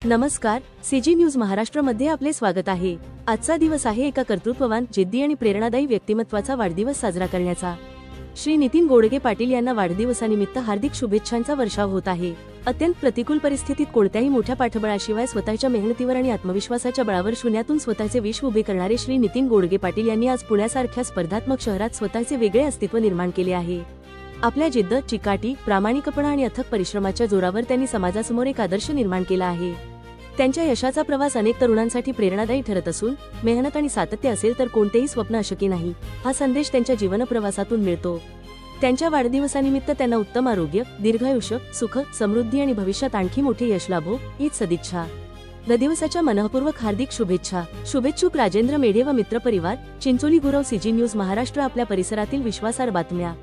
नमस्कार, CG news महाराष्ट्रमध्ये आपले स्वागत आहे। आजचा दिवस आहे एका कर्तृत्ववान, जिद्दी आणि प्रेरणादायी व्यक्तिमत्वाचा वाढदिवस साजरा करण्याचा। श्री नितीन गोडगे पाटील यांना वाढदिवसानिमित्त हार्दिक शुभेच्छांचा वर्षाव होत आहे। अत्यंत प्रतिकूल परिस्थितीत कोणत्याही मोठ्या पाठबळाशिवाय स्वतःच्या मेहनतीवर आणि आत्मविश्वासाच्या बळावर शून्यातून स्वतःचे विश्व उभे करणारे श्री नितीन गोडगे पाटील यांनी आज पुण्यासारख्या स्पर्धात्मक शहरात स्वतःचे वेगळे अस्तित्व निर्माण केले आहे। आपल्या जिद्द, चिकाटी, प्रामाणिकपणा आणि अथक परिश्रमाच्या जोरावर त्यांनी समाजासमोर एक आदर्श निर्माण केला आहे। त्यांच्या यशाचा प्रवास अनेक तरुणांसाठी प्रेरणादायी ठरत असून मेहनत आणि सातत्य असेल तर कोणतेही स्वप्न अशक्य नाही, हा संदेश त्यांच्या जीवन प्रवासातून मिळतो। त्यांच्या वाढदिवसानिमित्त त्यांना उत्तम आरोग्य, दीर्घायुष्य, सुख, समृद्धी आणि भविष्यात आणखी मोठे यश लाभो, हीच सदिच्छा। वाढदिवसाच्या मनःपूर्वक हार्दिक शुभेच्छा। शुभेच्छुक राजेंद्र मेढे व मित्रपरिवार, चिंचोली गुरव। सीजी न्यूज महाराष्ट्र, आपल्या परिसरातील विश्वासार्ह बातम्या।